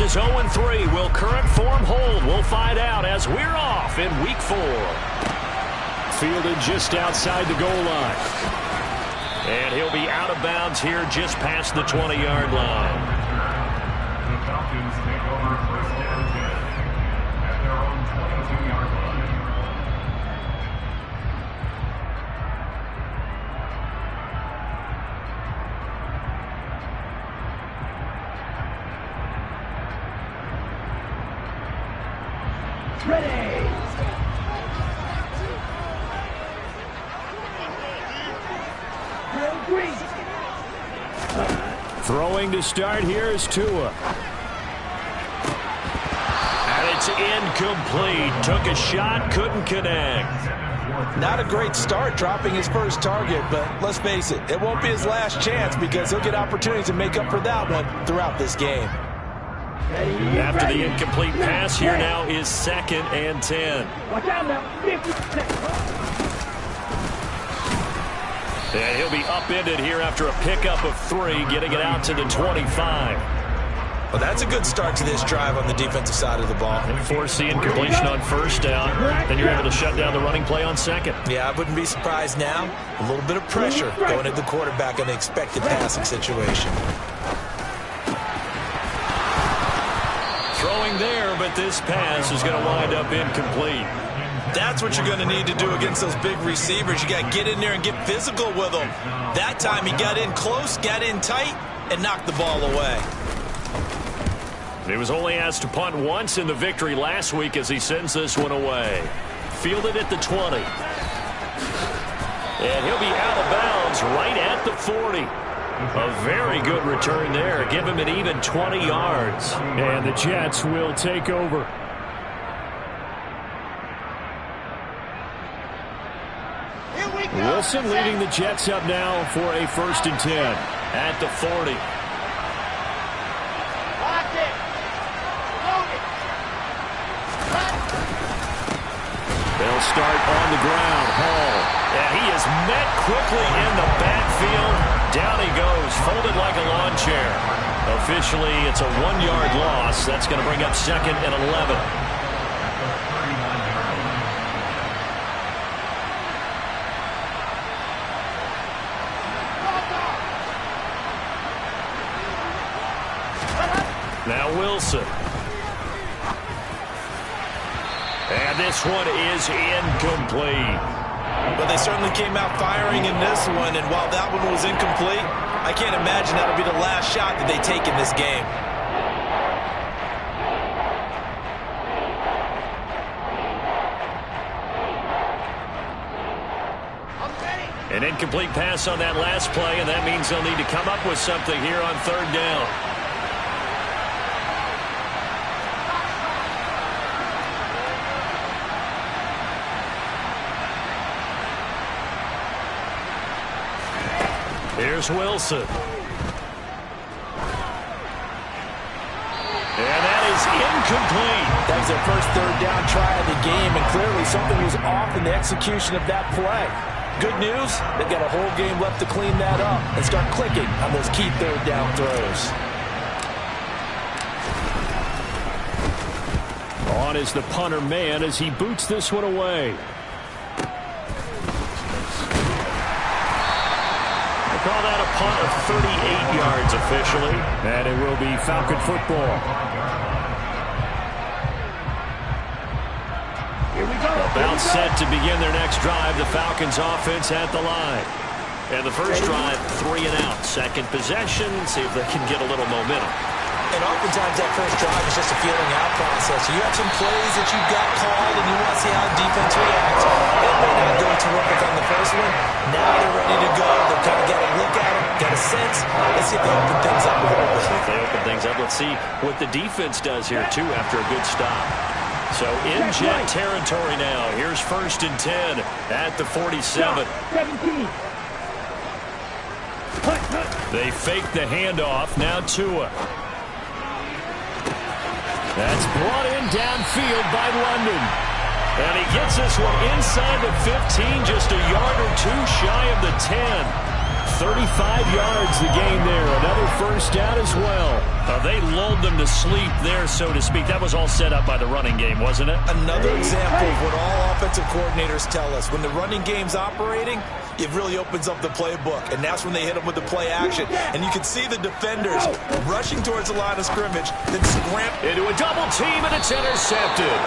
is 0-3. Will current form hold? We'll find out as we're off in Week 4. Fielded just outside the goal line. And he'll be out of bounds here just past the 20-yard line. The Falcons take over first and 10 at their own 22-yard line. Throwing to start here is Tua. And it's incomplete. Took a shot, couldn't connect. Not a great start dropping his first target, but let's face it, it won't be his last chance because he'll get opportunities to make up for that one throughout this game. After the incomplete pass, here now is 2nd and 10. Watch out now. 50 seconds. And he'll be upended here after a pickup of 3, getting it out to the 25. Well, that's a good start to this drive on the defensive side of the ball. And foreseeing completion on first down, then you're able to shut down the running play on 2nd. Yeah, I wouldn't be surprised now. A little bit of pressure going at the quarterback in the expected passing situation. Throwing there, but this pass is going to wind up incomplete. That's what you're going to need to do against those big receivers. You got to get in there and get physical with them. That time he got in close, got in tight, and knocked the ball away. He was only asked to punt once in the victory last week as he sends this one away. Fielded at the 20. And he'll be out of bounds right at the 40. A very good return there. Give him an even 20 yards. And the Jets will take over. Wilson leading the Jets up now for a 1st and 10 at the 40. They'll start on the ground. Hall. And he is met quickly in the backfield. Down he goes, folded like a lawn chair. Officially, it's a 1-yard loss. That's going to bring up 2nd and 11. Now Wilson. And this one is incomplete. But they certainly came out firing in this one, and while that one was incomplete, I can't imagine that'll be the last shot that they take in this game. An incomplete pass on that last play, and that means they'll need to come up with something here on 3rd down. Here's Wilson. And that is incomplete. That was their first 3rd down try of the game, and clearly something was off in the execution of that play. Good news, they've got a whole game left to clean that up and start clicking on those key 3rd down throws. On is the punter man as he boots this one away. Call that a punt of 38 yards officially. And it will be Falcon football. Here we go. About set to begin their next drive. The Falcons offense at the line. And the first drive, 3 and out. 2nd possession. See if they can get a little momentum. And oftentimes that first drive is just a feeling out process. You have some plays that you've got called and you want to see how the defense reacts. It may not go terrific on the first one. Now they're ready to go. They've kind of got a look at them, got a sense. Let's see if they open things up a little bit. If they open things up, let's see what the defense does here too after a good stop. So in Jet territory now. Here's 1st and 10 at the 47. 17. They fake the handoff. Now Tua. That's brought in downfield by London. And he gets this one inside the 15, just a yard or two shy of the 10. 35 yards the gain there. Another first down as well. They lulled them to sleep there, so to speak. That was all set up by the running game, wasn't it? Another example of what all offensive coordinators tell us. When the running game's operating, it really opens up the playbook, and that's when they hit them with the play action. And you can see the defenders rushing towards the line of scrimmage, then scramble into a double team, and it's intercepted.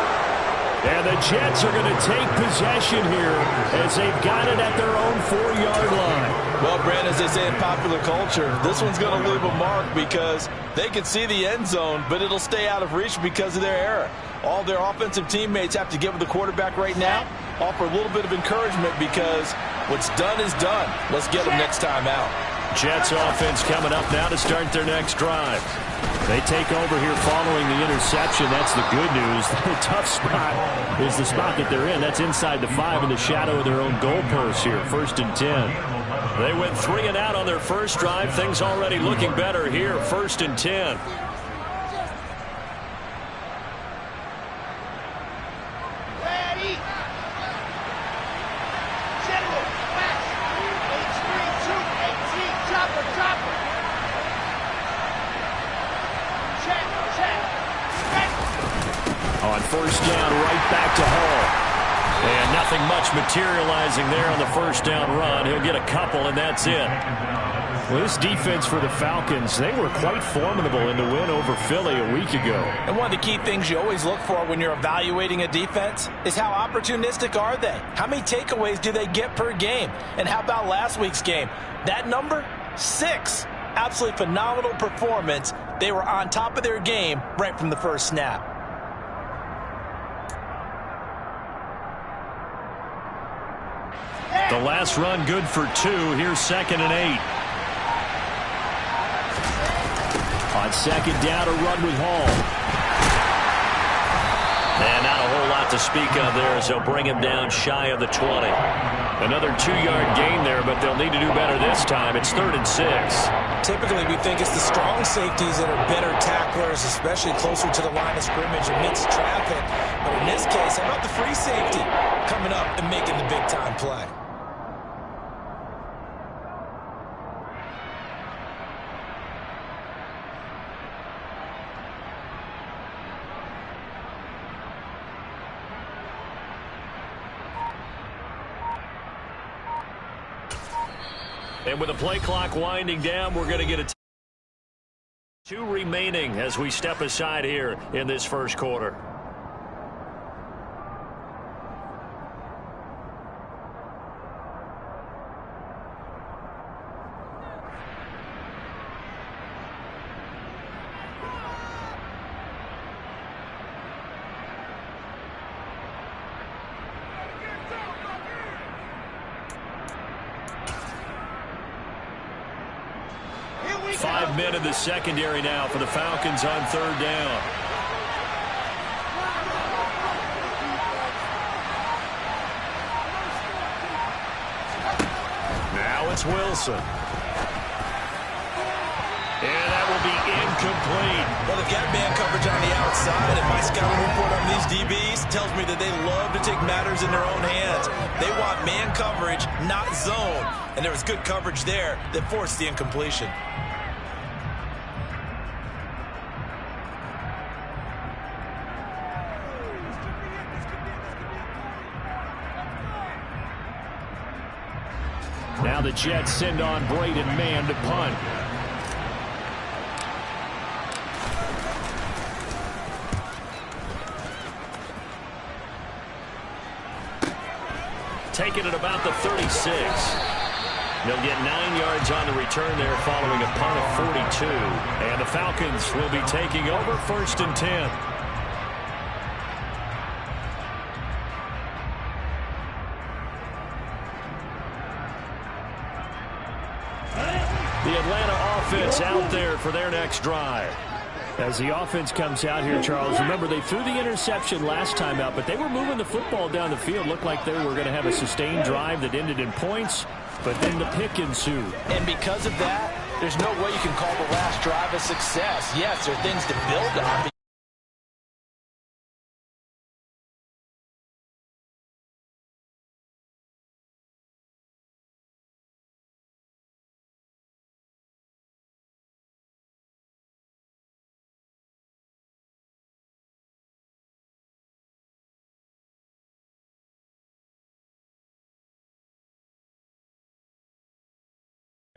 And the Jets are going to take possession here as they've got it at their own 4-yard line. Well, Brand, as they say in popular culture, this one's going to leave a mark because they can see the end zone, but it'll stay out of reach because of their error. All their offensive teammates have to get with the quarterback right now, offer a little bit of encouragement because what's done is done. Let's get them next time out. Jets offense coming up now to start their next drive. They take over here following the interception. That's the good news. The tough spot is the spot that they're in. That's inside the 5 in the shadow of their own goalpost here. 1st and 10. They went 3 and out on their first drive. Things already looking better here. 1st and 10. On first down, right back to Hall. And nothing much materializing there on the first down run. He'll get a couple, and that's it. Well, this defense for the Falcons, they were quite formidable in the win over Philly a week ago. And one of the key things you always look for when you're evaluating a defense is how opportunistic are they? How many takeaways do they get per game? And how about last week's game? That number, 6. Absolutely phenomenal performance. They were on top of their game right from the first snap. The last run good for 2. Here's 2nd and 8. On 2nd down, a run with Hall. And not a whole lot to speak of there as they'll bring him down shy of the 20. Another 2-yard gain there, but they'll need to do better this time. It's 3rd and 6. Typically, we think it's the strong safeties that are better tacklers, especially closer to the line of scrimmage amidst traffic. But in this case, how about the free safety coming up and making the big-time play? And with the play clock winding down, we're going to get 2 remaining as we step aside here in this first quarter. Five men in the secondary now for the Falcons on 3rd down. Now it's Wilson. And that will be incomplete. Well, they've got man coverage on the outside, and my scouting report on these DBs tells me that they love to take matters in their own hands. They want man coverage, not zone. And there was good coverage there that forced the incompletion. Now the Jets send on Braden Mann to punt. Taking it about the 36. They'll get 9 yards on the return there following a punt of 42. And the Falcons will be taking over 1st and 10. The Atlanta offense out there for their next drive. As the offense comes out here, Charles, remember they threw the interception last time out, but they were moving the football down the field. Looked like they were going to have a sustained drive that ended in points, but then the pick ensued. And because of that, there's no way you can call the last drive a success. Yes, there are things to build on.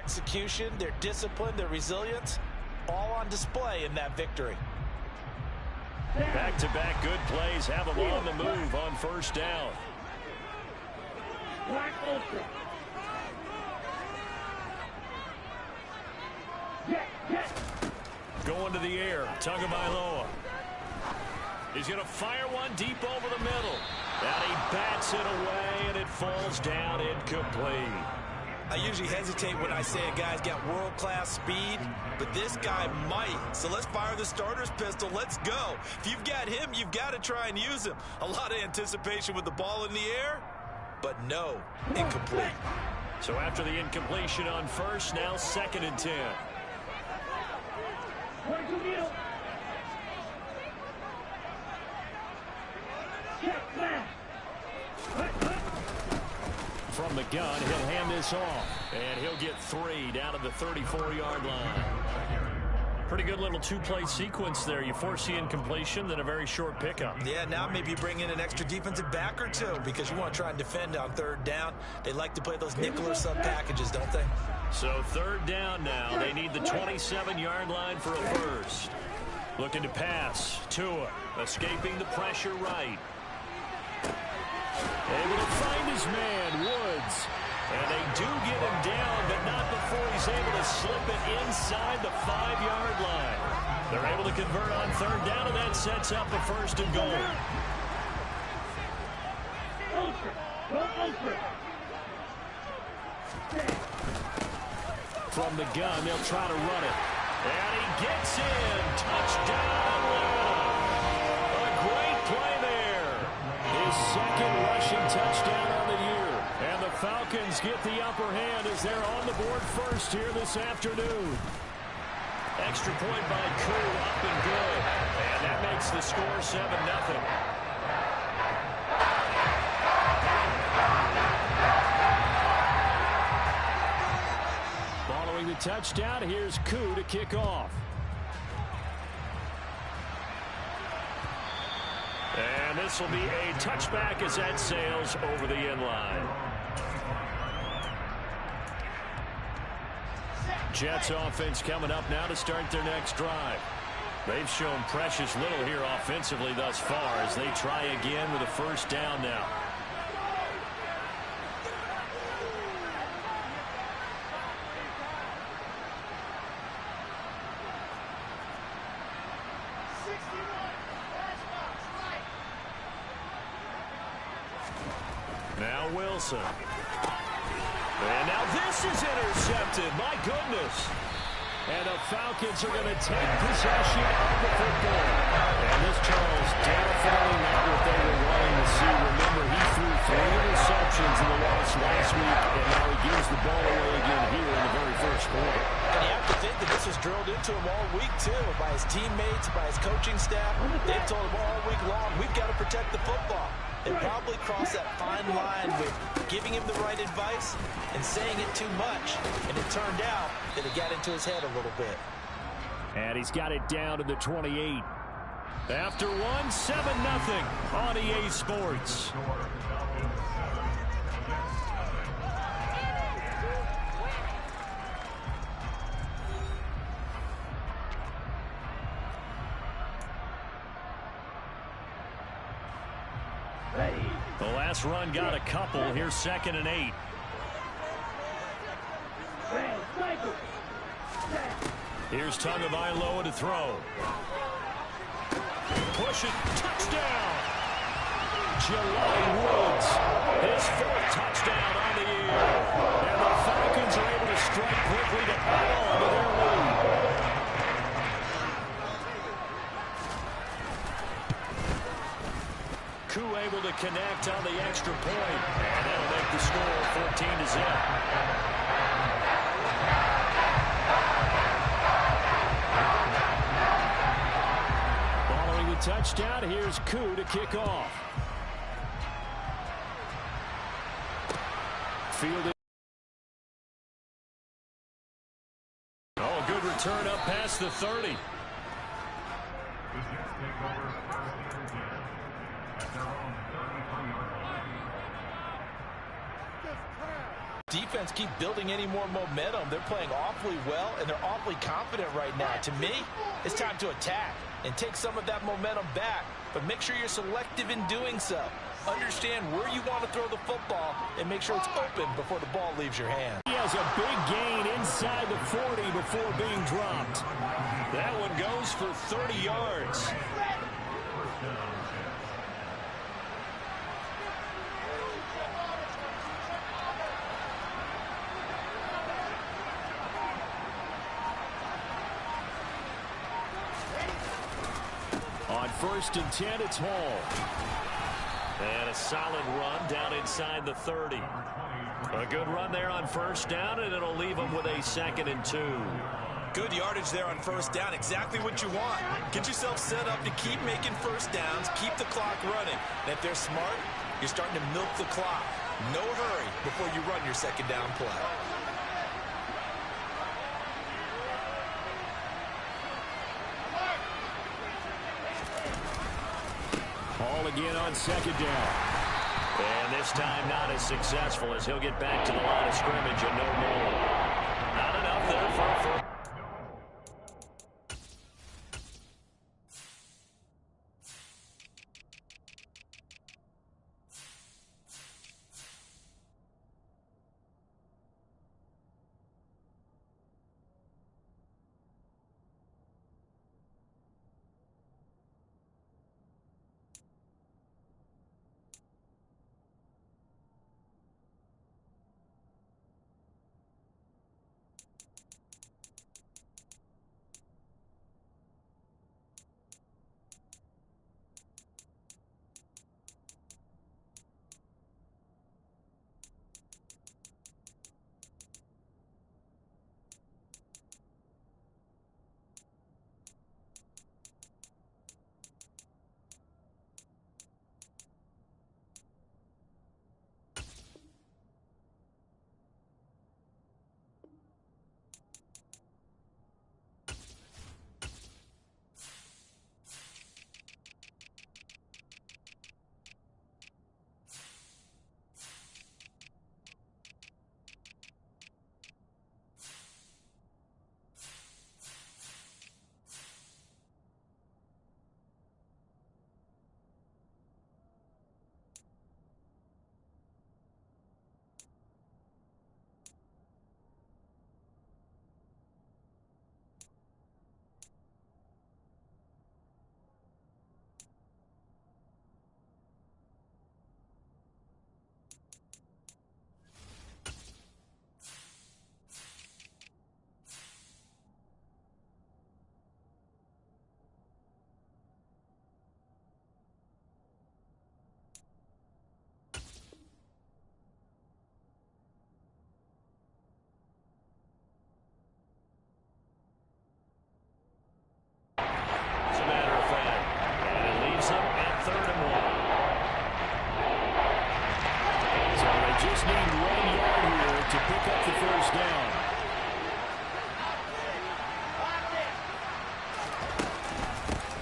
execution, their discipline, their resilience, all on display in that victory. Back-to-back good plays have them on the move on first down. Black ultra. Going to the air, Tagovailoa. He's going to fire one deep over the middle. And he bats it away, and it falls down incomplete. I usually hesitate when I say a guy's got world-class speed, but this guy might. So let's fire the starter's pistol. Let's go. If you've got him, you've got to try and use him. A lot of anticipation with the ball in the air, but no, incomplete. So after the incompletion on first, now 2nd and 10. From the gun, he'll hand this off. And he'll get 3 down to the 34-yard line. Pretty good little two-play sequence there. You force the incompletion, then a very short pickup. Yeah, now maybe you bring in an extra defensive back or two because you want to try and defend on 3rd down. They like to play those nickel or sub packages, don't they? So 3rd down now. They need the 27-yard line for a first. Looking to pass. Tua escaping the pressure right. Able to find his man, Woods. And they do get him down, but not before he's able to slip it inside the 5-yard line. They're able to convert on 3rd down, and that sets up a 1st and goal. From the gun, they'll try to run it. And he gets in. Touchdown, Atlanta. A great play there. His 2nd rushing touchdown on the year. And the Falcons get the upper hand as they're on the board first here this afternoon. Extra point by Koo, up and good. And that makes the score 7-0. Following the touchdown, here's Koo to kick off. And this will be a touchback as that sails over the end line. Jets offense coming up now to start their next drive. They've shown precious little here offensively thus far as they try again with a 1st down now. Now Wilson. And now this is intercepted. My goodness. And the Falcons are going to take possession of the football. And this, Charles, definitely not what they were wanting to see. Remember, he threw 3 interceptions in the loss last week, and now he gives the ball away again here in the very first quarter. And you have to think that this was drilled into him all week, too, by his teammates, by his coaching staff. They've told him all week long, we've got to protect the football. They probably crossed that fine line with giving him the right advice and saying it too much. And it turned out that it got into his head a little bit. And he's got it down to the 28. After one, 7-0 on EA Sports. The last run got a couple. Here's 2nd and 8. Here's Tagovailoa to throw. Push it. Touchdown. Jelani Woods. His 4th touchdown on the year. And the Falcons are able to strike quickly to add on to their lead. Koo able to connect on the extra point. And that'll make the score 14-0. Following the touchdown, here's Koo to kick off. Fielded. Oh, a good return up past the 30. Defense keep building any more momentum. They're playing awfully well, and they're awfully confident right now. To me, it's time to attack and take some of that momentum back, but make sure you're selective in doing so. Understand where you want to throw the football and make sure it's open before the ball leaves your hand. He has a big gain inside the 40 before being dropped. That one goes for 30 yards. On 1st and 10, it's Hall. And a solid run down inside the 30. A good run there on 1st down, and it'll leave them with a 2nd and 2. Good yardage there on 1st down. Exactly what you want. Get yourself set up to keep making 1st downs, keep the clock running. And if they're smart, you're starting to milk the clock. No hurry before you run your 2nd down play. Hall again on 2nd down. And this time not as successful as he'll get back to the line of scrimmage and no more. Not enough there for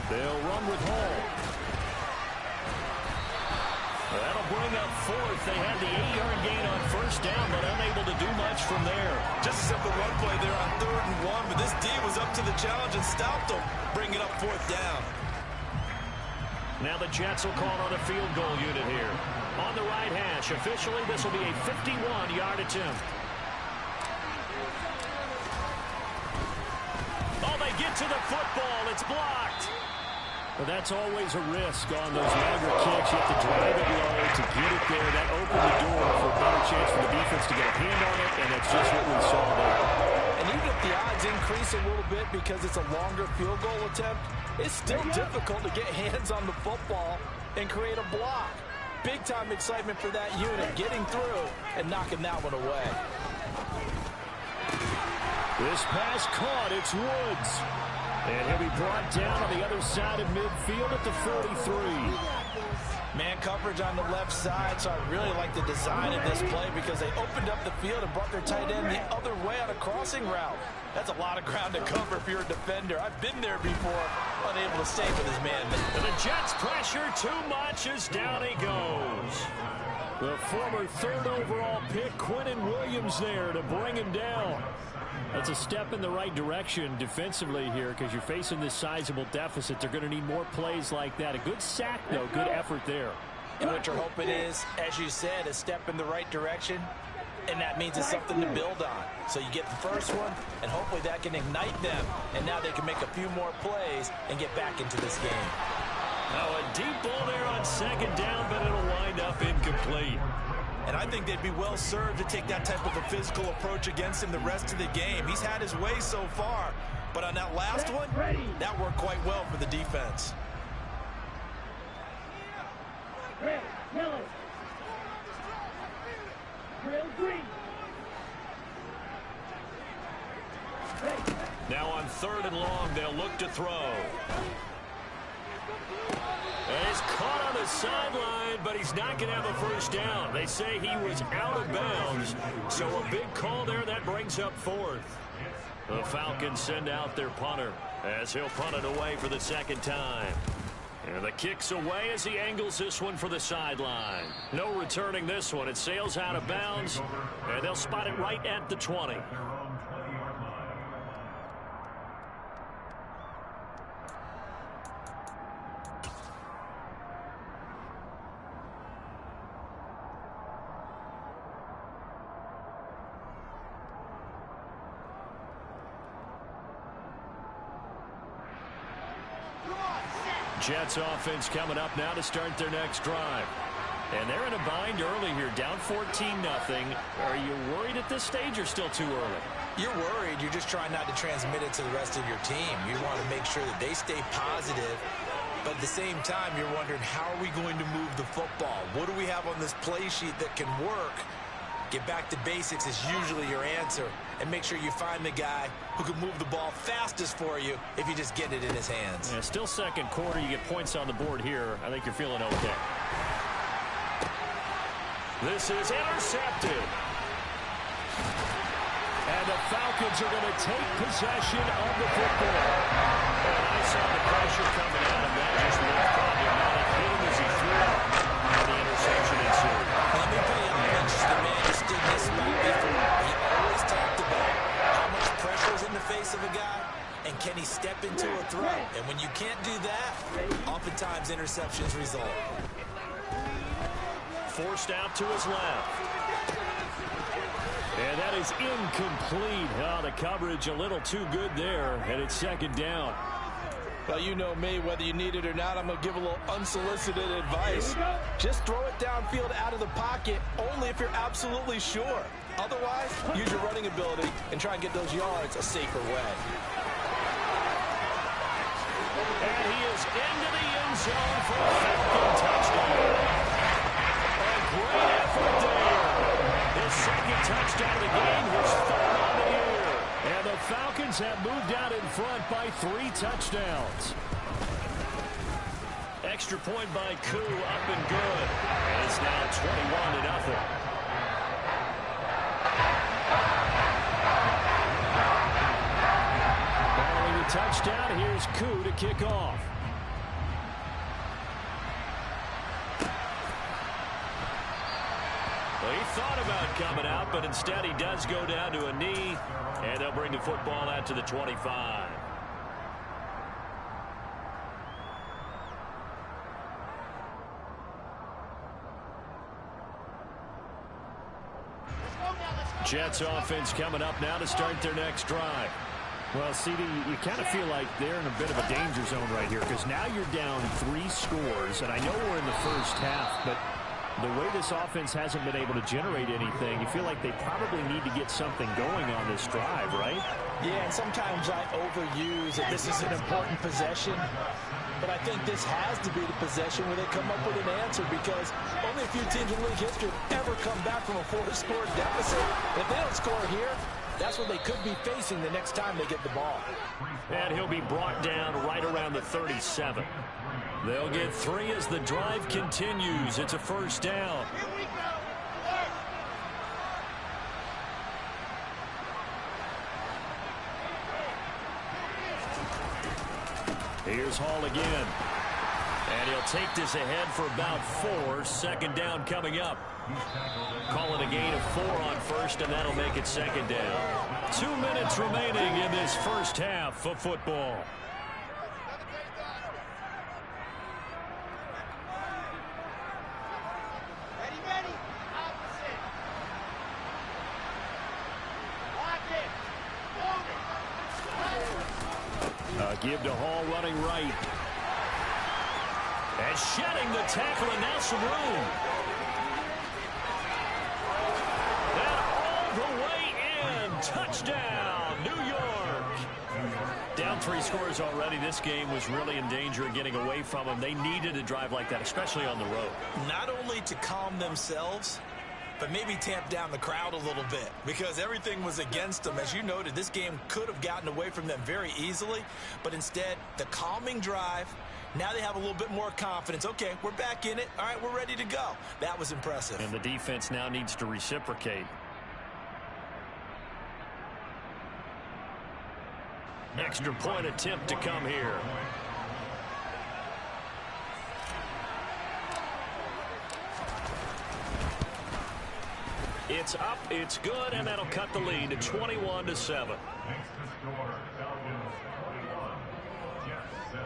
They'll run with Hall. That'll bring up 4th. They had the 8-yard gain on 1st down, but unable to do much from there. Just a simple run play there on 3rd and 1, but this D was up to the challenge and stopped them, bringing up 4th down. Now the Jets will call on a field goal unit here. On the right hash, officially this will be a 51-yard attempt. Oh, they get to the football. It's blocked. Well, that's always a risk on those longer kicks. You have to drive it low to get it there. That opened the door for a better chance for the defense to get a hand on it, and that's just what we saw there. And even if the odds increase a little bit because it's a longer field goal attempt, it's still difficult to get hands on the football and create a block. Big-time excitement for that unit, getting through and knocking that one away. This pass caught. It's Woods. And he'll be brought down on the other side of midfield at the 43. Man coverage on the left side, so I really like the design of this play because they opened up the field and brought their tight end the other way on a crossing route. That's a lot of ground to cover if you're a defender. I've been there before, unable to stay with his man. And the Jets pressure too much as down he goes. The former third overall pick, Quinnen Williams, there to bring him down. That's a step in the right direction defensively here because you're facing this sizable deficit. They're going to need more plays like that. A good sack, though. Good effort there. And what you're hoping is, as you said, a step in the right direction, and that means it's something to build on. So you get the first one, and hopefully that can ignite them, and now they can make a few more plays and get back into this game. Now a deep ball there on second down, but it'll wind up incomplete. And I think they'd be well served to take that type of a physical approach against him the rest of the game. He's had his way so far, but on that last one, that worked quite well for the defense. Red, yellow. Real green. Now on 3rd and long, they'll look to throw. And he's caught on the sideline, but he's not going to have a first down. They say he was out of bounds, so a big call there that brings up 4th. The Falcons send out their punter as he'll punt it away for the second time. And the kick's away as he angles this one for the sideline. No returning this one. It sails out of bounds, and they'll spot it right at the 20. Jets offense coming up now to start their next drive. And they're in a bind early here, down 14-0. Are you worried at this stage or still too early? You're worried. You're just trying not to transmit it to the rest of your team. You want to make sure that they stay positive. But at the same time, you're wondering, how are we going to move the football? What do we have on this play sheet that can work? Get back to basics is usually your answer. And make sure you find the guy who can move the ball fastest for you if you just get it in his hands. Yeah, still second quarter. You get points on the board here. I think you're feeling okay. This is intercepted. And the Falcons are going to take possession of the football. And I saw the pressure coming out, and that just looked problematic. Hit him as he threw it, and the interception ensued. Let me tell you how much the man who stood in this spot before. He always talked about how much pressure is in the face of a guy, and can he step into a throw? And when you can't do that, oftentimes interceptions result. Forced out to his left. And that is incomplete. Oh, the coverage a little too good there, and it's second down. Well, you know me, whether you need it or not, I'm going to give a little unsolicited advice. Just throw it downfield out of the pocket, only if you're absolutely sure. Otherwise, use your running ability and try and get those yards a safer way. And he is into the end zone for a Falcon touchdown. A great effort there. His second touchdown of the game, his third on the year. And the Falcons have moved out in front by 3 touchdowns. Extra point by Koo, up and good. And it's now 21-0. Following the touchdown, here's Koo to kick off. Well, he thought about coming out, but instead he does go down to a knee, and they'll bring the football out to the 25. Jets offense coming up now to start their next drive. Well, CD, you kind of feel like they're in a bit of a danger zone right here because now you're down 3 scores, and I know we're in the first half, but the way this offense hasn't been able to generate anything, you feel like they probably need to get something going on this drive, right? Yeah, and sometimes I overuse it. This is an important possession, but I think this has to be the possession where they come up with an answer because only a few teams in league history have ever come back from a 4-score deficit. And if they don't score here, that's what they could be facing the next time they get the ball. And he'll be brought down right around the 37. They'll get 3 as the drive continues. It's a first down. Here's Hall again. And he'll take this ahead for about 4. Second down coming up. Call it a gain of 4 on first, and that'll make it second down. 2 minutes remaining in this first half of football. Give to Hall running right. And shedding the tackle, and now some room. And all the way in. Touchdown, New York. Down 3 scores already. This game was really in danger of getting away from them. They needed a drive like that, especially on the road. Not only to calm themselves, but maybe tamp down the crowd a little bit, because everything was against them. As you noted, this game could have gotten away from them very easily, but instead, the calming drive, now they have a little bit more confidence. Okay, we're back in it. All right, we're ready to go. That was impressive. And the defense now needs to reciprocate. Extra point attempt to come here. It's up, it's good, and that'll cut the lead to 21-7. Next to score, Falcons 21, Jets 7.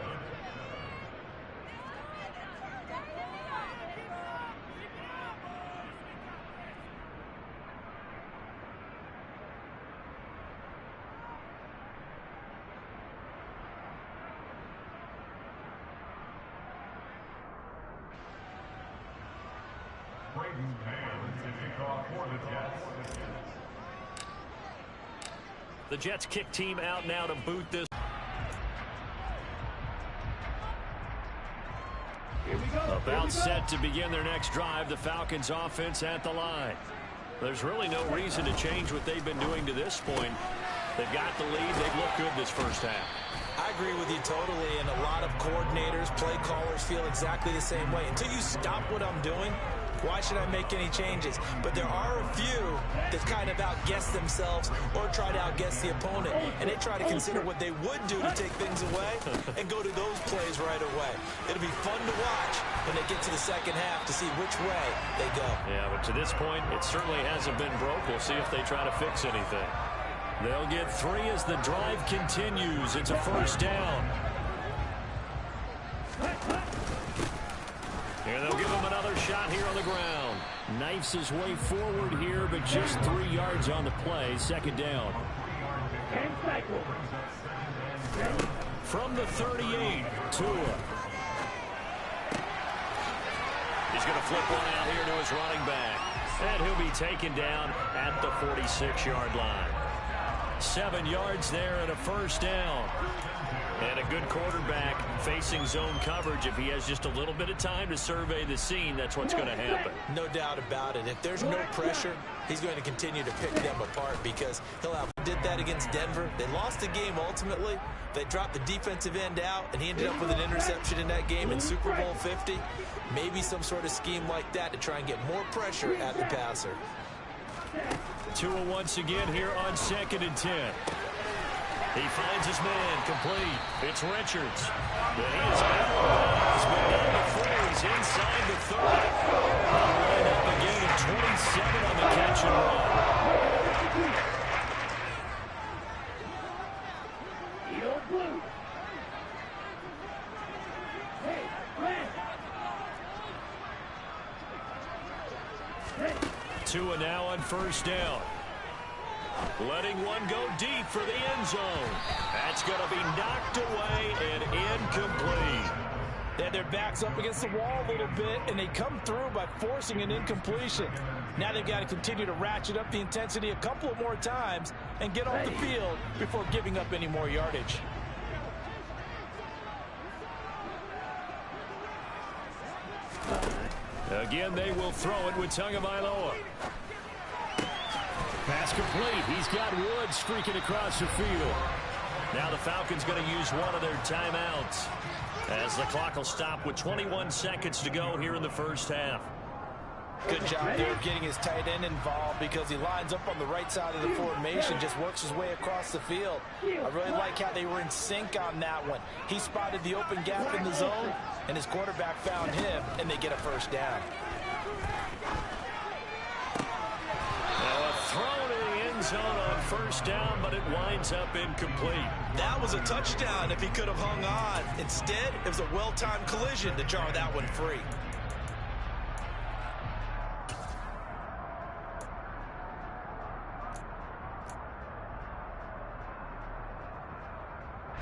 Braden Payne to kick off for the Jets. The Jets kick team out now to boot this. About set to begin their next drive. The Falcons offense at the line. There's really no reason to change what they've been doing to this point. They've got the lead. They've looked good this first half. I agree with you totally, and a lot of coordinators, play callers feel exactly the same way. Until you stop what I'm doing, why should I make any changes? But there are a few that kind of outguess themselves or try to outguess the opponent, and they try to consider what they would do to take things away and go to those plays right away. It'll be fun to watch when they get to the second half to see which way they go. Yeah, but to this point, it certainly hasn't been broke. We'll see if they try to fix anything. They'll get 3 as the drive continues. It's a first down. And they'll give him another shot here on the ground. Knifes his way forward here, but just 3 yards on the play. Second down. And cycle. From the 38, Tua. He's going to flip one out here to his running back. And he'll be taken down at the 46-yard line. 7 yards there and a first down. And a good quarterback facing zone coverage. If he has just a little bit of time to survey the scene, that's what's going to happen. No doubt about it. If there's no pressure, he's going to continue to pick them apart because he'll have did that against Denver. They lost the game ultimately. They dropped the defensive end out, and he ended up with an interception in that game in Super Bowl 50. Maybe some sort of scheme like that to try and get more pressure at the passer. Tua once again here on 2nd and 10. He finds his man complete. It's Richards. But he is out. He's been down the 4. He's inside the 30. He'll line up a gain of 27 on the catch and run. Field blue. Hey, red. Tua now on first down. Letting one go deep for the end zone. That's going to be knocked away and incomplete. They had their backs up against the wall a little bit, and they come through by forcing an incompletion. Now they've got to continue to ratchet up the intensity a couple of more times and get off the field before giving up any more yardage. Again, they will throw it with Tagovailoa. Pass complete. He's got Woods streaking across the field. Now the Falcons going to use one of their timeouts as the clock will stop with 21 seconds to go here in the first half. Good job there of getting his tight end involved because he lines up on the right side of the formation, just works his way across the field. I really like how they were in sync on that one. He spotted the open gap in the zone, and his quarterback found him, and they get a first down. zone on first down, but it winds up incomplete. That was a touchdown if he could have hung on. Instead, it was a well-timed collision to jar that one free.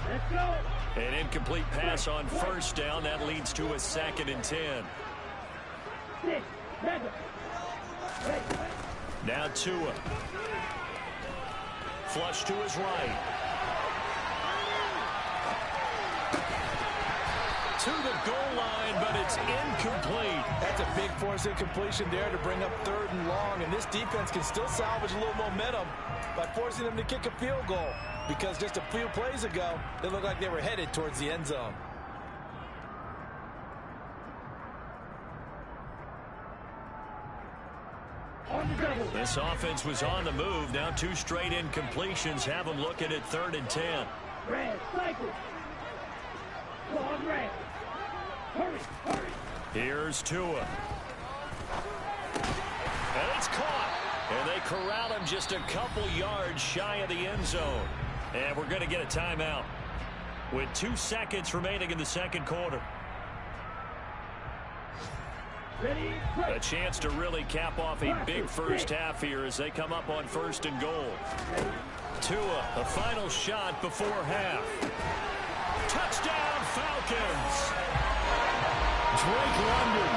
Let's go. An incomplete pass on first down. That leads to a 2nd and 10. 6, 7. Now Tua. Flush to his right. To the goal line, but it's incomplete. That's a big force incompletion there to bring up 3rd and long, and this defense can still salvage a little momentum by forcing them to kick a field goal, because just a few plays ago, they looked like they were headed towards the end zone. This offense was on the move. Now 2 straight incompletions have them looking at 3rd and 10. Red, cycle. Go on, Red. Hurry, hurry. Here's Tua. And it's caught. And they corral him just a couple yards shy of the end zone. And we're going to get a timeout with 2 seconds remaining in the 2nd quarter. Ready, A chance to really cap off a big first half here as they come up on 1st and goal. Tua, the final shot before half. Touchdown, Falcons! Drake London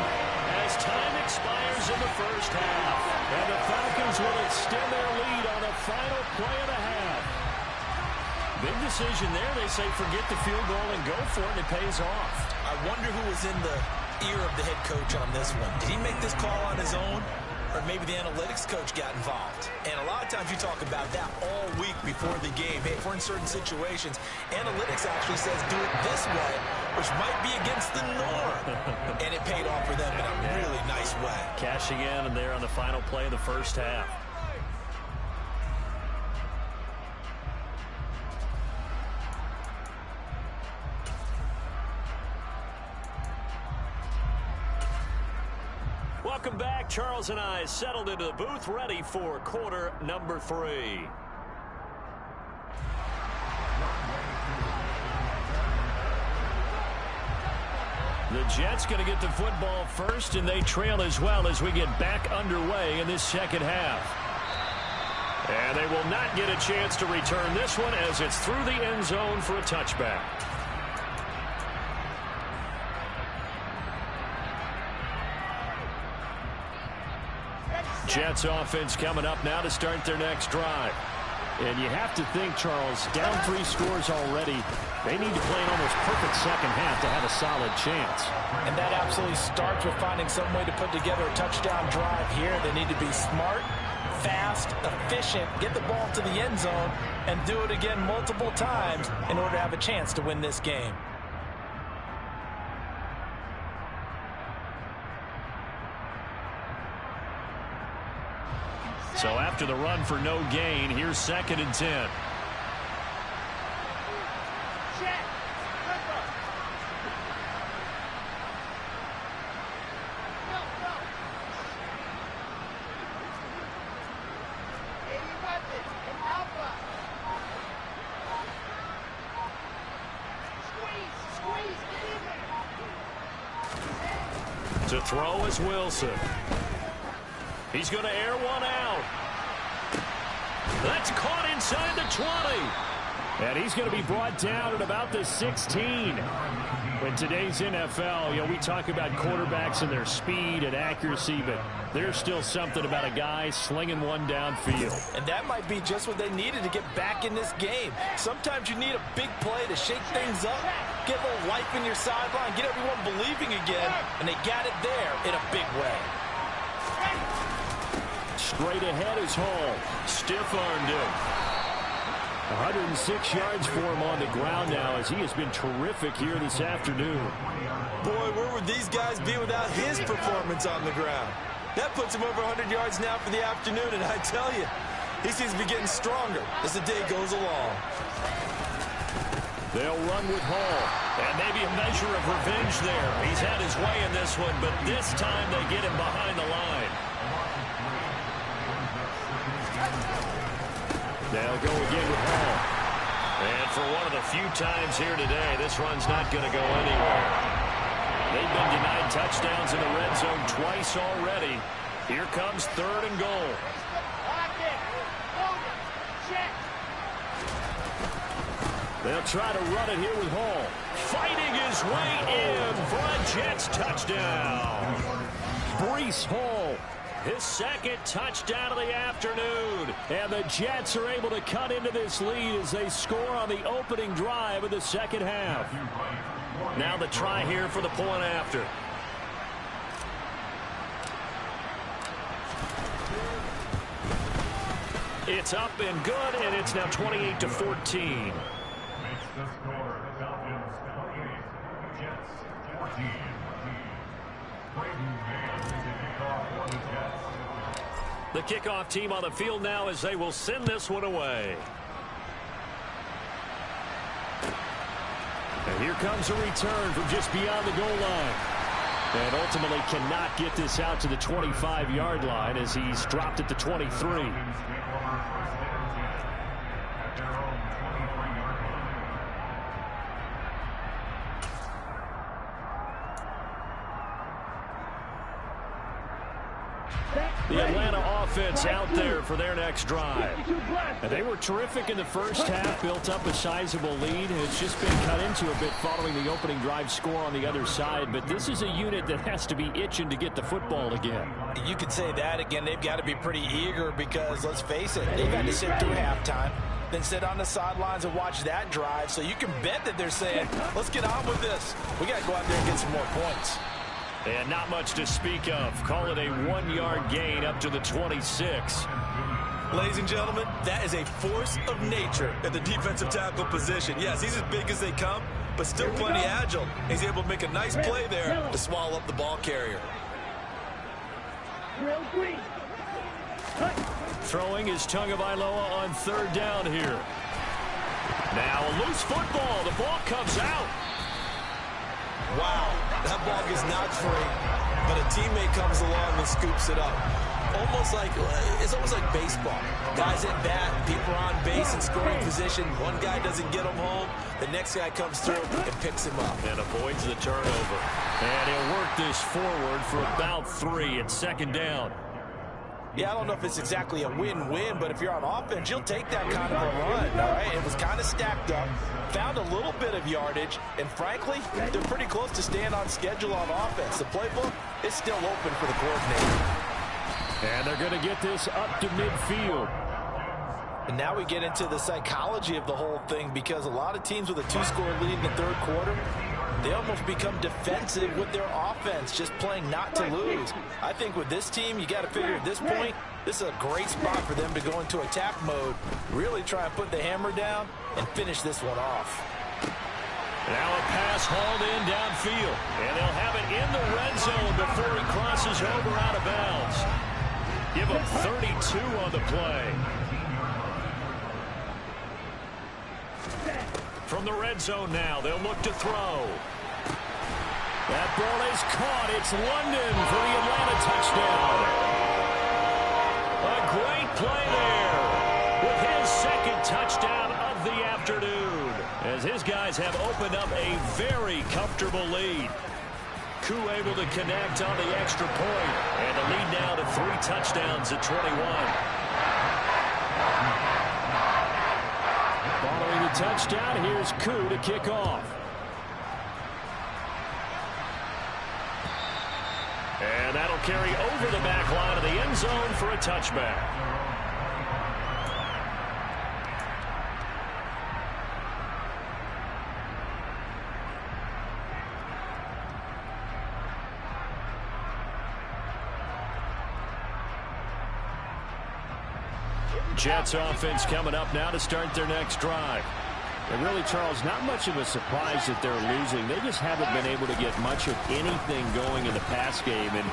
as time expires in the first half. And the Falcons will extend their lead on the final play of the half. Big decision there. They say forget the field goal and go for it, and it pays off. I wonder who was in the ear of the head coach on this one. Did he make this call on his own? Or maybe the analytics coach got involved. And a lot of times you talk about that all week before the game. Hey, if we're in certain situations, analytics actually says do it this way, which might be against the norm. And it paid off for them in a really nice way. Cashing in and there on the final play of the first half. Welcome back. Charles and I settled into the booth, ready for quarter number 3. The Jets going to get the football first, and they trail as well as we get back underway in this 2nd half. And they will not get a chance to return this one as it's through the end zone for a touchback. Jets offense coming up now to start their next drive. And you have to think, Charles, down 3 scores already. They need to play an almost perfect second half to have a solid chance. And that absolutely starts with finding some way to put together a touchdown drive here. They need to be smart, fast, efficient, get the ball to the end zone, and do it again multiple times in order to have a chance to win this game. So after the run for no gain, here's 2nd and 10. To throw is Wilson. He's going to air one out. That's caught inside the 20. And he's going to be brought down at about the 16. In today's NFL, we talk about quarterbacks and their speed and accuracy, but there's still something about a guy slinging one downfield. And that might be just what they needed to get back in this game. Sometimes you need a big play to shake things up, get a little life in your sideline, get everyone believing again, and they got it there in a big way. Straight ahead is Hall. Stiff-armed him. 106 yards for him on the ground now as he has been terrific here this afternoon. Boy, where would these guys be without his performance on the ground? That puts him over 100 yards now for the afternoon, and I tell you, he seems to be getting stronger as the day goes along. They'll run with Hall, and maybe a measure of revenge there. He's had his way in this one, but this time they get him behind the line. They'll go again with Hall. And for one of the few times here today, this run's not going to go anywhere. They've been denied touchdowns in the red zone twice already. Here comes 3rd and goal. They'll try to run it here with Hall. Fighting his way in for a Jets touchdown. Breece Hall, his 2nd touchdown of the afternoon. And the Jets are able to cut into this lead as they score on the opening drive of the second half. Now the try here for the point after. It's up and good, and it's now 28-14. Makes the score. The Falcons 28, Jets 14. Braden Mann to kick off for the Jets. The kickoff team on the field now as they will send this one away. And here comes a return from just beyond the goal line. And ultimately cannot get this out to the 25-yard line as he's dropped it to 23. The Atlanta offense out there for their next drive. And they were terrific in the first half, built up a sizable lead. It's just been cut into a bit following the opening drive score on the other side. But this is a unit that has to be itching to get the football again. You could say that again. They've got to be pretty eager because, let's face it, they've had to sit through halftime, then sit on the sidelines and watch that drive. So you can bet that they're saying, let's get on with this. We got to go out there and get some more points. And not much to speak of. Call it a 1-yard gain up to the 26. Ladies and gentlemen, that is a force of nature at the defensive tackle position. Yes, he's as big as they come, but still plenty agile. He's able to make a nice play there to swallow up the ball carrier. Throwing is Tagovailoa on 3rd down here. Now a loose football. The ball comes out. Wow, that ball gets knocked free, but a teammate comes along and scoops it up. It's almost like baseball. Guys at bat, people are on base in scoring position. One guy doesn't get him home. The next guy comes through and picks him up. And avoids the turnover. And he'll work this forward for about 3 at 2nd down. Yeah, I don't know if it's exactly a win-win, but if you're on offense, you'll take that kind of a run, all right? It was kind of stacked up, found a little bit of yardage, and frankly, they're pretty close to staying on schedule on offense. The playbook is still open for the coordinator. And they're going to get this up to midfield. And now we get into the psychology of the whole thing because a lot of teams with a 2-score lead in the 3rd quarter, they almost become defensive with their offense, just playing not to lose. I think with this team, you got to figure at this point, this is a great spot for them to go into attack mode, really try and put the hammer down and finish this one off. Now a pass hauled in downfield. And they'll have it in the red zone before he crosses over out of bounds. Give him 32 on the play. From the red zone now, they'll look to throw. That ball is caught. It's London for the Atlanta touchdown. A great play there with his 2nd touchdown of the afternoon, as his guys have opened up a very comfortable lead. Koo able to connect on the extra point, and the lead now to 3 touchdowns at 21. Following the touchdown, here's Koo to kick off. And that'll carry over the back line of the end zone for a touchback. Jets offense coming up now to start their next drive. And really, Charles, not much of a surprise that they're losing. They just haven't been able to get much of anything going in the pass game. And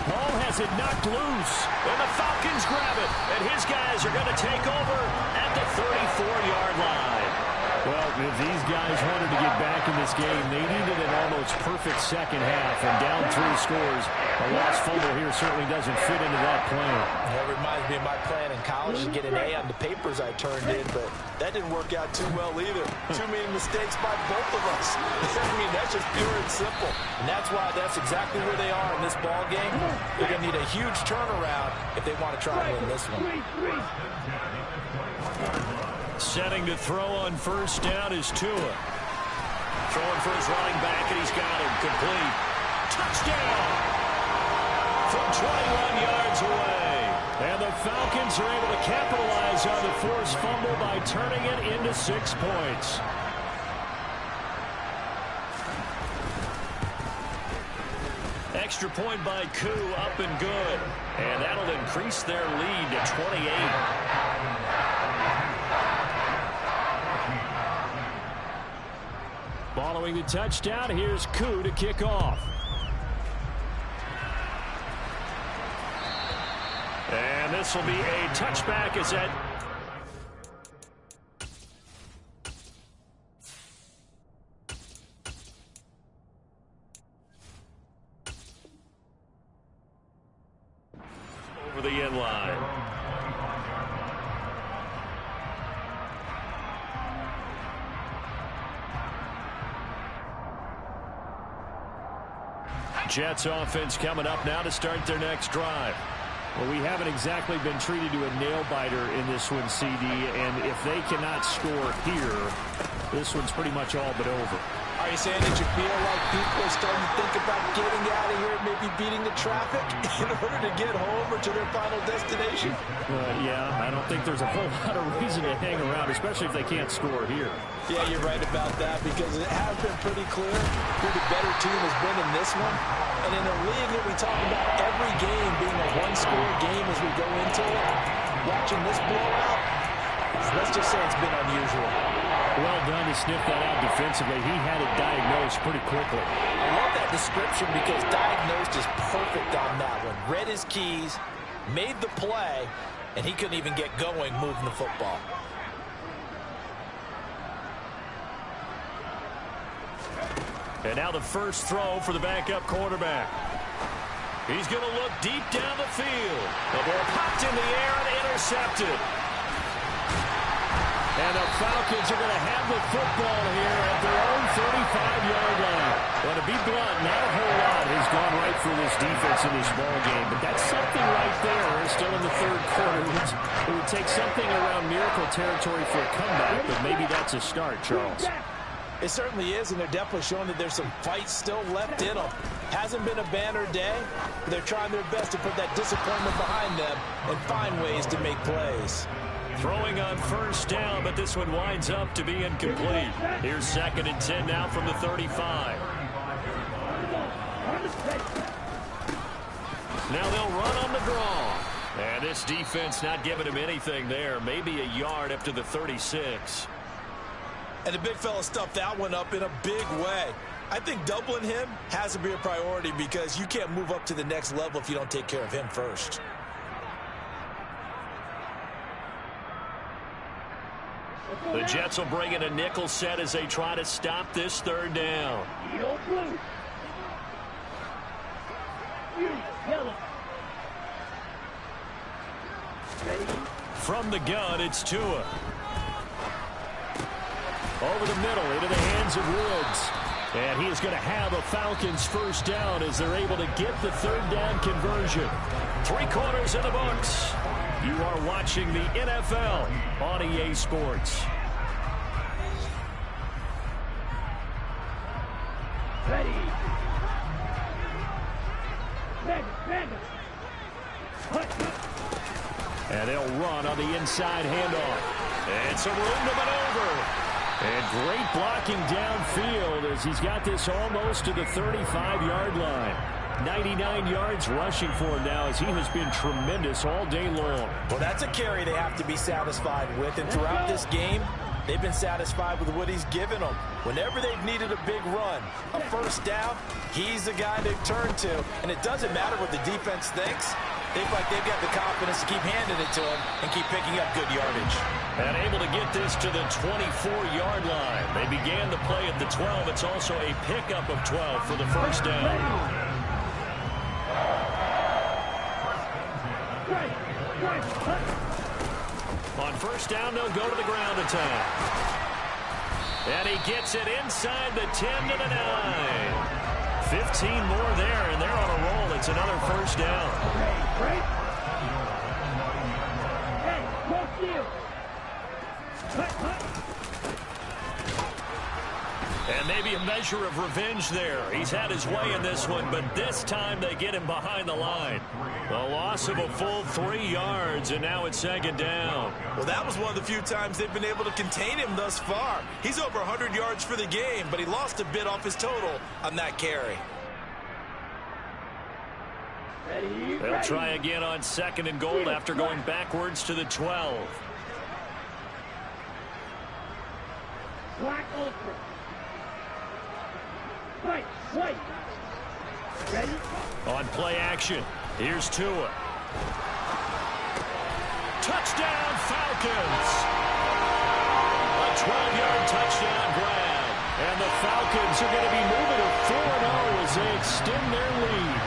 Ball has it knocked loose. And the Falcons grab it. And his guys are going to take over at the 34-yard line. Well, if these guys wanted to get back in this game, they needed an almost perfect second half. And down 3 scores, a lost fumble here certainly doesn't fit into that plan. That reminds me of my plan in college to get an A on the papers I turned in, but that didn't work out too well either. Too many mistakes by both of us. I mean, that's just pure and simple. And that's why that's exactly where they are in this ball game. They're going to need a huge turnaround if they want to try and win this one. Setting to throw on first down is Tua. Throwing for his running back, and he's got him. Complete. Touchdown! From 21 yards away. And the Falcons are able to capitalize on the forced fumble by turning it into 6 points. Extra point by Koo, up and good. And that'll increase their lead to 28. Following the touchdown, here's Koo to kick off. And this will be a touchback as that... over the end line. Jets offense coming up now to start their next drive. Well, we haven't exactly been treated to a nail-biter in this one, CD, and if they cannot score here, this one's pretty much all but over. Are you saying that you feel like people are starting to think about getting out of here, maybe beating the traffic in order to get home or to their final destination? Yeah, I don't think there's a whole lot of reason to hang around, especially if they can't score here. Yeah, you're right about that, because it has been pretty clear who the better team has been in this one. And in a league that we talk about every game being a one-score game as we go into it, watching this blowout, let's just say it's been unusual. Well done to sniff that out defensively. He had it diagnosed pretty quickly. I love that description because diagnosed is perfect on that one. Read his keys, made the play, and he couldn't even get going moving the football. And now the first throw for the backup quarterback. He's going to look deep down the field. The ball popped in the air and intercepted. And the Falcons are going to have the football here at their own 35-yard line. Well, to be blunt, not a whole lot has gone right for this defense in this ball game, but that's something right there. Still in the third quarter. It would take something around miracle territory for a comeback, but maybe that's a start, Charles. It certainly is, and they're definitely showing that there's some fight still left in them. Hasn't been a banner day, but they're trying their best to put that disappointment behind them and find ways to make plays. Throwing on first down, but this one winds up to be incomplete. Here's 2nd and 10 now from the 35. Now they'll run on the draw. And this defense not giving him anything there. Maybe a yard up to the 36. And the big fella stuffed that one up in a big way. I think doubling him has to be a priority because you can't move up to the next level if you don't take care of him first. The Jets will bring in a nickel set as they try to stop this 3rd down. From the gun, it's Tua. Over the middle, into the hands of Woods. And he is going to have a Falcons first down as they're able to get the 3rd down conversion. 3 quarters in the books. You are watching the NFL on EA Sports. Ready. And they'll run on the inside handoff. And some room to maneuver. And great blocking downfield as he's got this almost to the 35-yard line. 99 yards rushing for him now as he has been tremendous all day long. Well, that's a carry they have to be satisfied with. And throughout this game, they've been satisfied with what he's given them. Whenever they've needed a big run, a first down, he's the guy they've turned to. And it doesn't matter what the defense thinks. They feel like they've got the confidence to keep handing it to him and keep picking up good yardage. And able to get this to the 24-yard line. They began the play at the 12. It's also a pickup of 12 for the first down. On first down, they'll go to the ground attack. And he gets it inside the 10 to the 9. 15 more there, and they're on a roll. It's another first down. And maybe a measure of revenge there. He's had his way in this one, but this time they get him behind the line. The loss of a full 3 yards, and now it's second down. Well, that was one of the few times they've been able to contain him thus far. He's over 100 yards for the game, but he lost a bit off his total on that carry. They'll try again on second and goal after going backwards to the 12. Black ultra. White. Ready? On play action, here's Tua. Touchdown, Falcons! A 12-yard touchdown grab. And the Falcons are going to be moving to 4-0 as they extend their lead.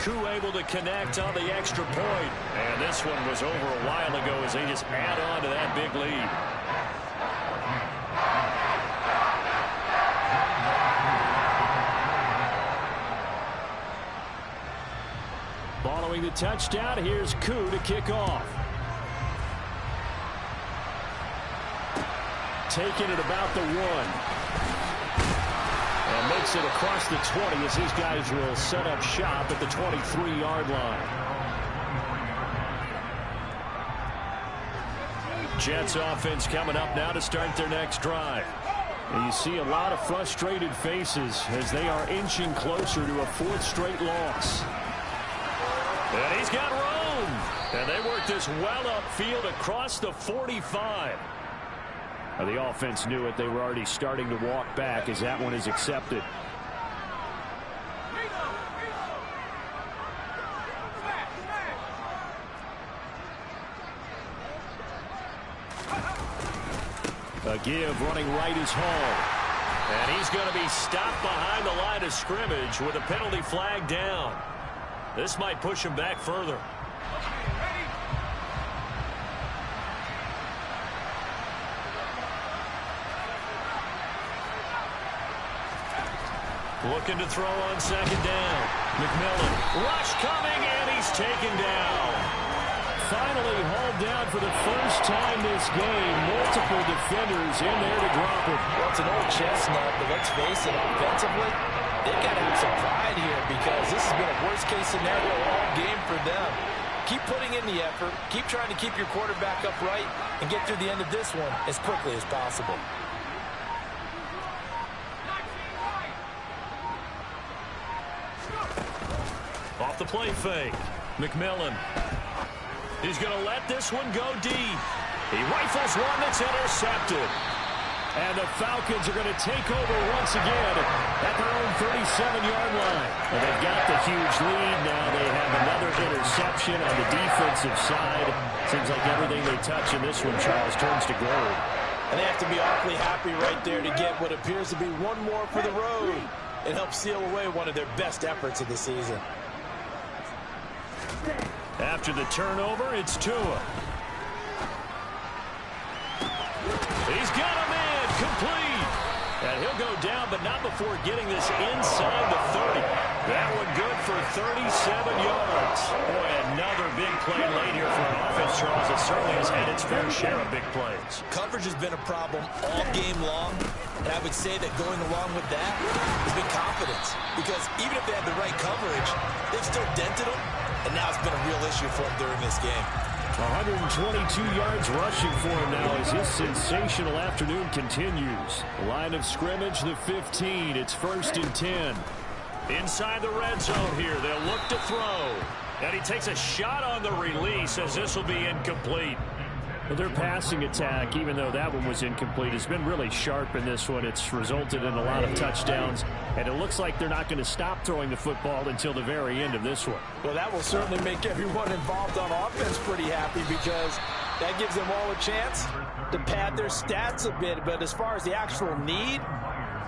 Koo able to connect on the extra point. And this one was over a while ago as they just add on to that big lead. Following the touchdown, here's Koo to kick off. Taking it about the 1. And makes it across the 20 as these guys will set up shop at the 23-yard line. Jets offense coming up now to start their next drive. And you see a lot of frustrated faces as they are inching closer to a 4th straight loss. And he's got room. And they work this well upfield across the 45. The offense knew it. They were already starting to walk back as that one is accepted. A give running right is Hall. And he's going to be stopped behind the line of scrimmage with a penalty flag down. This might push him back further. Looking to throw on second down. McMillan. Rush coming, and he's taken down. Finally hauled down for the first time this game. Multiple defenders in there to drop him. Well, it's an old chestnut, but let's face it, offensively, they've got to have some pride here because this has been a worst-case scenario all game for them. Keep putting in the effort. Keep trying to keep your quarterback upright and get through the end of this one as quickly as possible. Off the play fake. McMillan. He's going to let this one go deep. He rifles one that's intercepted. And the Falcons are going to take over once again at their own 37-yard line. And they've got the huge lead. Now they have another interception on the defensive side. Seems like everything they touch in this one, Charles, turns to gold. And they have to be awfully happy right there to get what appears to be one more for the road. It helps seal away one of their best efforts of the season. After the turnover, it's Tua. He's got him in, complete. And he'll go down, but not before getting this inside the 30. That one good for 37 yards. Boy, another big play late here for an offense, Charles, that certainly has had its fair share of big plays. Coverage has been a problem all game long, and I would say that going along with that has been confidence. Because even if they had the right coverage, they've still dented them, and now it's been a real issue for them during this game. 122 yards rushing for him now as his sensational afternoon continues. Line of scrimmage, the 15. It's 1st and 10. Inside the red zone here, they'll look to throw. And he takes a shot on the release as this will be incomplete. Well, their passing attack, even though that one was incomplete, has been really sharp in this one. It's resulted in a lot of touchdowns, and it looks like they're not going to stop throwing the football until the very end of this one. Well, that will certainly make everyone involved on offense pretty happy because that gives them all a chance to pad their stats a bit. But as far as the actual need,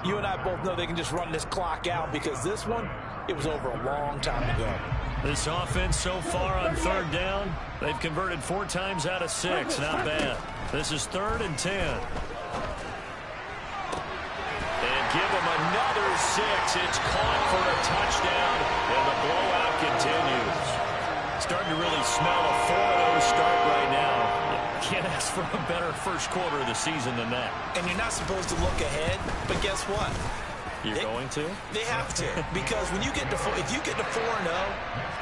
you and I both know they can just run this clock out because this one, it was over a long time ago. This offense so far on third down, they've converted 4 times out of 6. Not bad. This is 3rd and 10. And give them another 6. It's caught for a touchdown, and the blowout continues. Starting to really smell a 4-0 start right now. Can't ask for a better first quarter of the season than that. And you're not supposed to look ahead, but guess what? You're going to? They have to, because when you get to if you get to 4-0,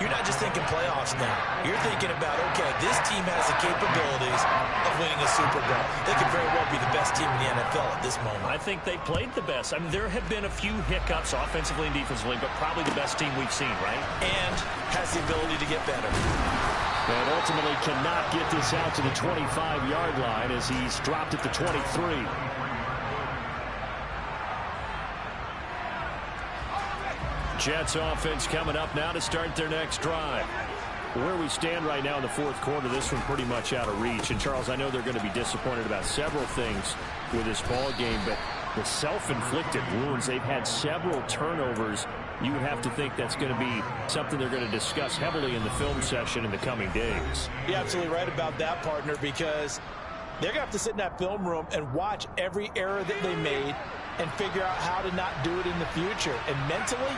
you're not just thinking playoffs now. You're thinking about, okay, this team has the capabilities of winning a Super Bowl. They could very well be the best team in the NFL at this moment. I think they played the best. I mean, there have been a few hiccups offensively and defensively, but probably the best team we've seen, right? And has the ability to get better. And ultimately cannot get this out to the 25-yard line as he's dropped at the 23. Jets offense coming up now to start their next drive. Where we stand right now in the fourth quarter, this one pretty much out of reach. And, Charles, I know they're going to be disappointed about several things with this ball game, but the self-inflicted wounds, they've had several turnovers. You would have to think that's going to be something they're going to discuss heavily in the film session in the coming days. You're absolutely right about that, partner, because they're going to have to sit in that film room and watch every error that they made and figure out how to not do it in the future. And mentally,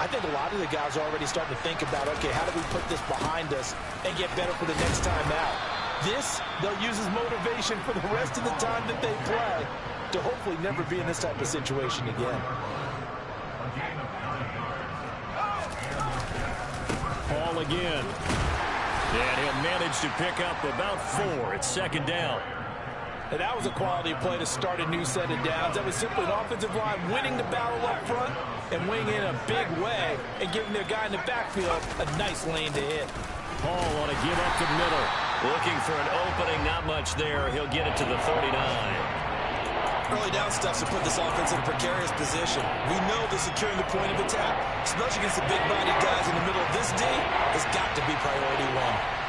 I think a lot of the guys are already starting to think about, okay, how do we put this behind us and get better for the next time out? This, they'll use as motivation for the rest of the time that they play to hopefully never be in this type of situation again. Paul again. And he'll manage to pick up about 4. It's 2nd down. And that was a quality play to start a new set of downs. That was simply an offensive line winning the battle up front and winning in a big way and giving their guy in the backfield a nice lane to hit. Paul want to give up the middle. Looking for an opening, not much there. He'll get it to the 39. Early down stuff to put this offense in a precarious position. We know that securing the point of attack, especially against the big-bodied guys in the middle of this D, has got to be priority 1.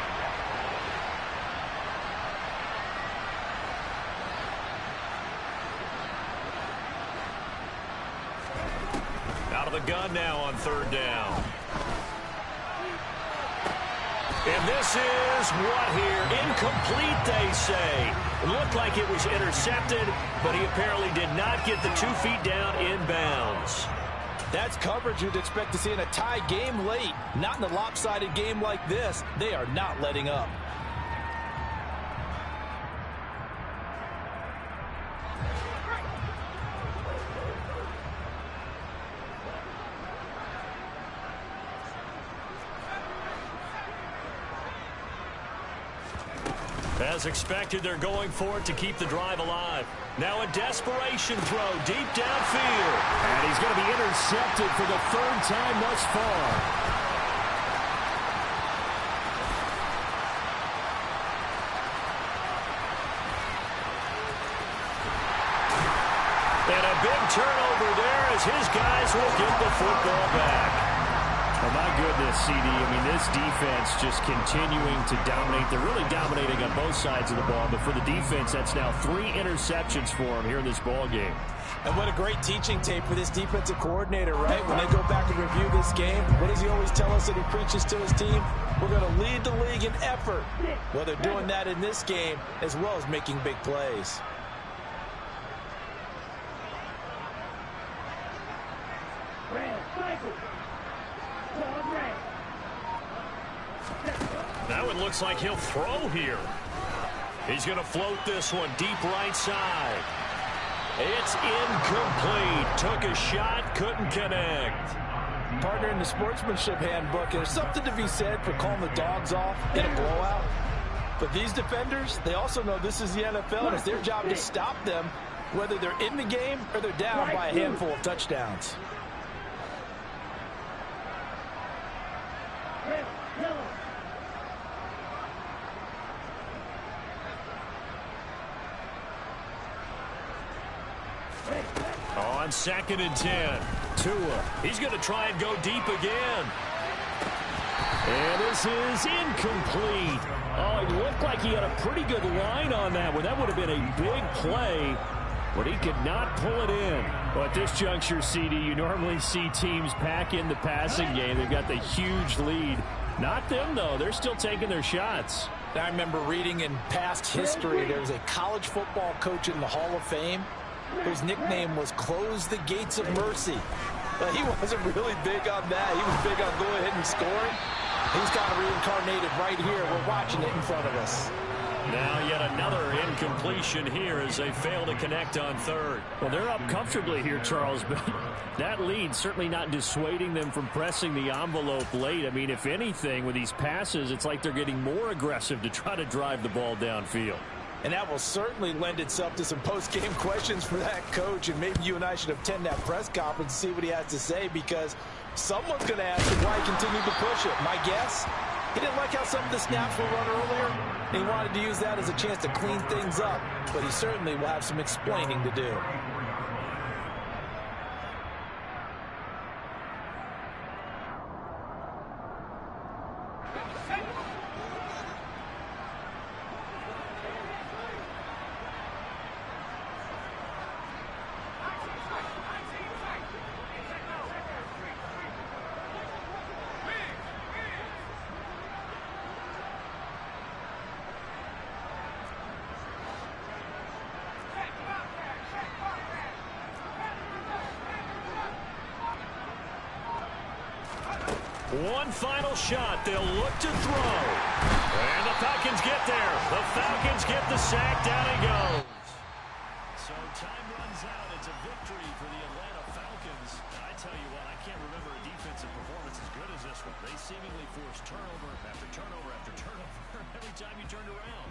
Out of the gun now on 3rd down. And this is what here? Incomplete, they say. It looked like it was intercepted, but he apparently did not get the 2 feet down inbounds. That's coverage you'd expect to see in a tie game late. Not in a lopsided game like this. They are not letting up. As expected, they're going for it to keep the drive alive. Now a desperation throw deep downfield. And he's going to be intercepted for the 3rd time thus far. And a big turnover there as his guys will get the football back. Oh, my goodness, CD. I mean, this defense just continuing to dominate. They're really dominating on both sides of the ball. But for the defense, that's now 3 interceptions for them here in this ball game. And what a great teaching tape for this defensive coordinator, right? When they go back and review this game, what does he always tell us that he preaches to his team? We're going to lead the league in effort. Well, they're doing that in this game as well as making big plays. Red, cycle. Now it looks like he'll throw here. He's going to float this one deep right side. It's incomplete. Took a shot, couldn't connect. Partner, in the sportsmanship handbook, there's something to be said for calling the dogs off in a blowout. But these defenders, they also know this is the NFL, and it's their job to stop them, whether they're in the game or they're down by a handful of touchdowns. On 2nd and 10. Tua. He's going to try and go deep again. And this is incomplete. Oh, it looked like he had a pretty good line on that one. That would have been a big play, but he could not pull it in. Well, at this juncture, CD, you normally see teams pack in the passing game. They've got the huge lead. Not them, though. They're still taking their shots. I remember reading in past history, there was a college football coach in the Hall of Fame whose nickname was Close the Gates of Mercy. But he wasn't really big on that. He was big on going ahead and scoring. He's got to reincarnate it right here. We're watching it in front of us. Now yet another incompletion here as they fail to connect on 3rd. Well, they're up comfortably here, Charles, but that lead certainly not dissuading them from pressing the envelope late. I mean, if anything, with these passes, it's like they're getting more aggressive to try to drive the ball downfield. And that will certainly lend itself to some post-game questions for that coach, and maybe you and I should attend that press conference and see what he has to say, because someone's going to ask him why he continued to push it. My guess, he didn't like how some of the snaps were run earlier, and he wanted to use that as a chance to clean things up, but he certainly will have some explaining to do. One final shot. They'll look to throw. And the Falcons get there. The Falcons get the sack. Down he goes.